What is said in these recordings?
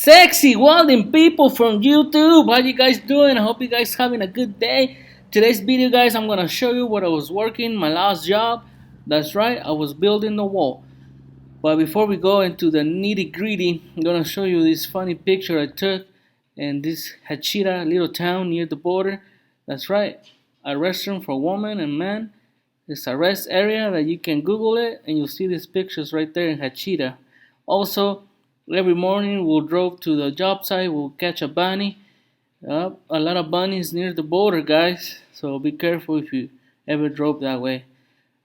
Sexy welding people from YouTube, how you guys doing? I hope you guys having a good day. Today's video, guys, I'm gonna show you what I was working my last job. That's right, I was building the wall. But before we go into the nitty gritty, I'm gonna show you this funny picture I took in this Hachira little town near the border. That's right, a restaurant for women and men. It's a rest area that you can Google it and you'll see these pictures right there in Hachira. Also, every morning we'll drove to the job site, we'll catch a bunny. A lot of bunnies near the border, guys. So be careful if you ever drove that way.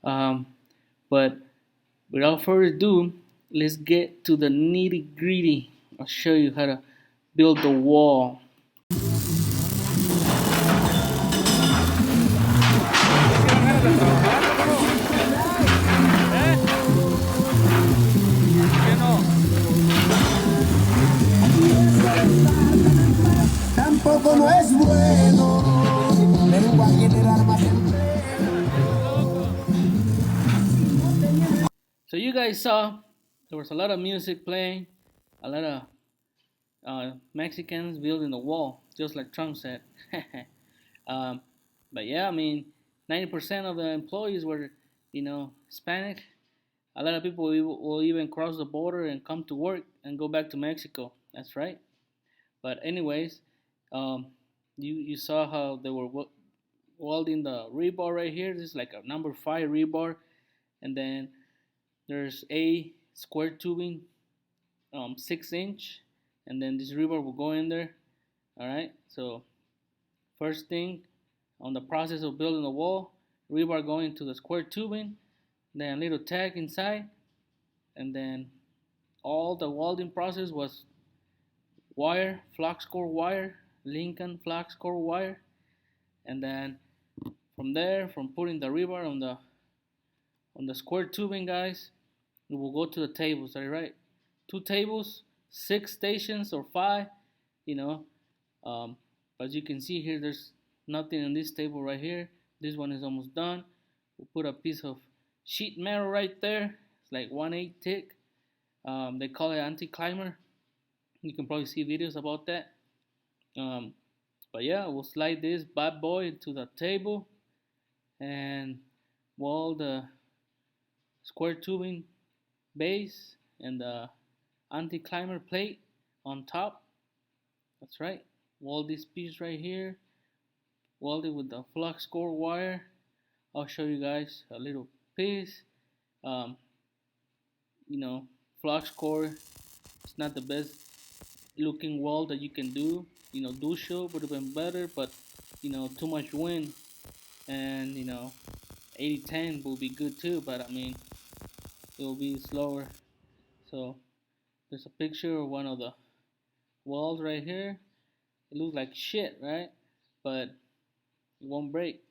Um, but without further ado, let's get to the nitty gritty. I'll show you how to build the wall. Tampoco no es bueno, pero va a generar más So you guys saw there was a lot of music playing, a lot of Mexicans building the wall, just like Trump said. um, but yeah, I mean, 90% of the employees were, Hispanic. A lot of people will even cross the border and come to work and go back to Mexico. That's right. But anyways, um, you saw how they were welding the rebar right here. This is like a number 5 rebar, and then there's a square tubing, 6 inch, and then this rebar will go in there. All right. So first thing on the process of building the wall, rebar going into the square tubing, then a little tag inside, and then all the welding process was wire, flux core wire, Lincoln flux core wire, and then from there, from putting the rebar on the square tubing, guys, we will go to the tables. All right, 2 tables, 6 stations or 5, you know. As you can see here, there's nothing on this table right here. This one is almost done. We'll put a piece of sheet metal right there. It's like 1/8 thick. They call it anti-climber. You can probably see videos about that. But yeah, we'll slide this bad boy into the table and weld the square tubing base and the anti-climber plate on top. That's right. Weld this piece right here. Weld it with the flux core wire. I'll show you guys a little piece. Um, Flux core. It's not the best looking weld that you can do. Do show would have been better, but too much wind and 80-10 will be good too, but I mean it will be slower. So there's a picture of one of the welds right here. It looks like shit, right? But it won't break.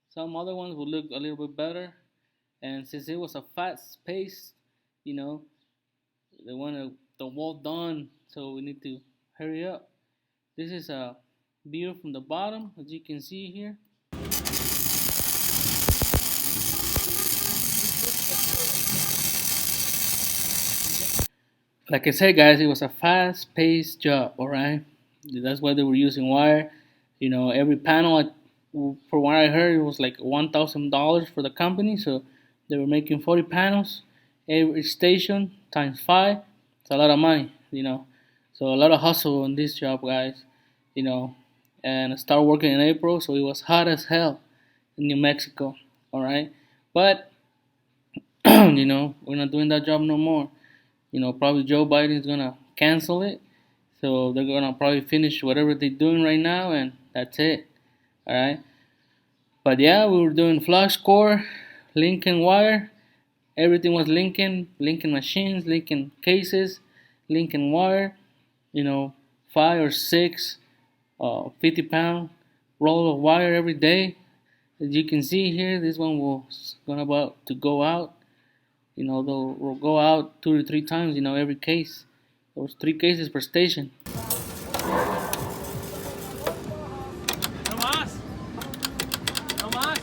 Some other ones will look a little bit better, and since it was a fast pace, they wanted the wall done, so we need to hurry up. This is a view from the bottom, as you can see here. Like I said, guys, it was a fast-paced job. All right, that's why they were using wire. Every panel, for what I heard, it was like $1,000 for the company. So they were making 40 panels every station times 5. It's a lot of money. So a lot of hustle on this job, guys. And I started working in April, so it was hot as hell in New Mexico. All right, but we're not doing that job no more. Probably Joe Biden is gonna cancel it, so they're gonna probably finish whatever they're doing right now, and that's it. All right, but yeah, we were doing flux core, Lincoln wire. Everything was Lincoln machines, Lincoln cases, Lincoln wire. 5 or 6 50-pound roll of wire every day. As you can see here, this one was about to go out. They'll go out 2 to 3 times, every case. There was 3 cases per station. No más. No más. No más,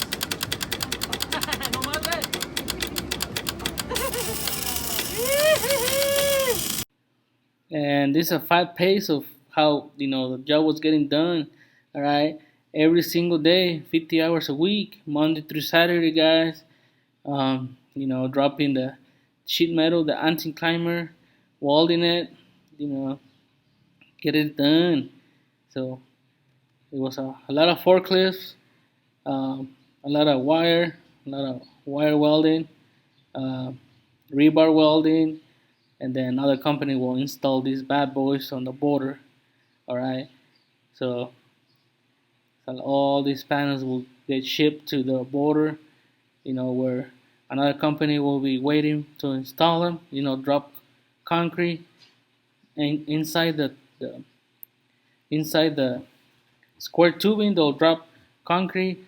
and this is a fast pace of how the job was getting done. All right, every single day, 50 hours a week, Monday through Saturday, guys. Dropping the sheet metal, the anti-climber, welding it, you know, get it done. So it was a lot of forklifts, a lot of wire, a lot of wire welding, uh, rebar welding, and then another company will install these bad boys on the border. All right, so all these panels will get shipped to the border, where another company will be waiting to install them. Drop concrete and inside the square tubing. They'll drop concrete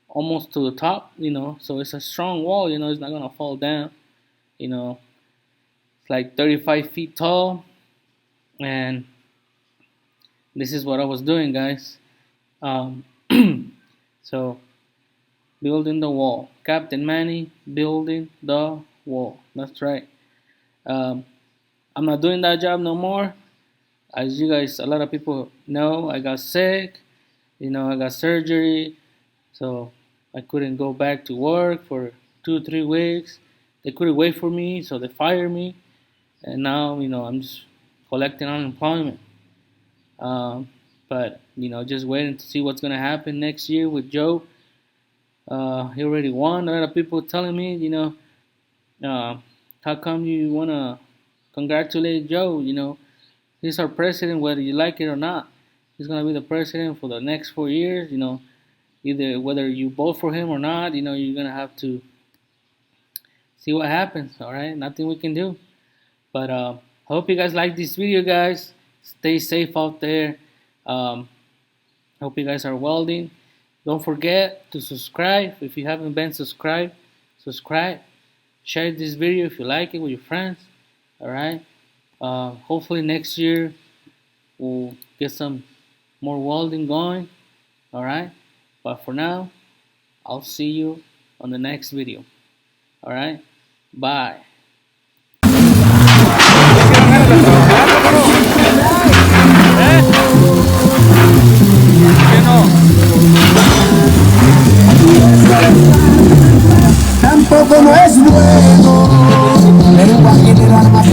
almost to the top. So it's a strong wall. It's not gonna fall down. It's like 35 feet tall, and this is what I was doing, guys. Um, so building the wall, Captain Manny building the wall. That's right. Um, I'm not doing that job no more. As you guys, a lot of people know, I got sick. I got surgery, so I couldn't go back to work for 2 or 3 weeks. They couldn't wait for me, so they fired me, and now I'm just collecting unemployment. But just waiting to see what's gonna happen next year with Joe. He already won. A lot of people telling me, how come you wanna congratulate Joe? He's our president, whether you like it or not. He's gonna be the president for the next 4 years. Either whether you vote for him or not, you're gonna have to see what happens. All right, nothing we can do. But hope you guys like this video, guys. Stay safe out there. Hope you guys are welding. Don't forget to subscribe if you haven't been subscribed. Subscribe. Share this video if you like it with your friends. All right. Hopefully next year we'll get some more welding going. All right. But for now, I'll see you on the next video. All right. Bye. Tampoco no es bueno, pero igual generar más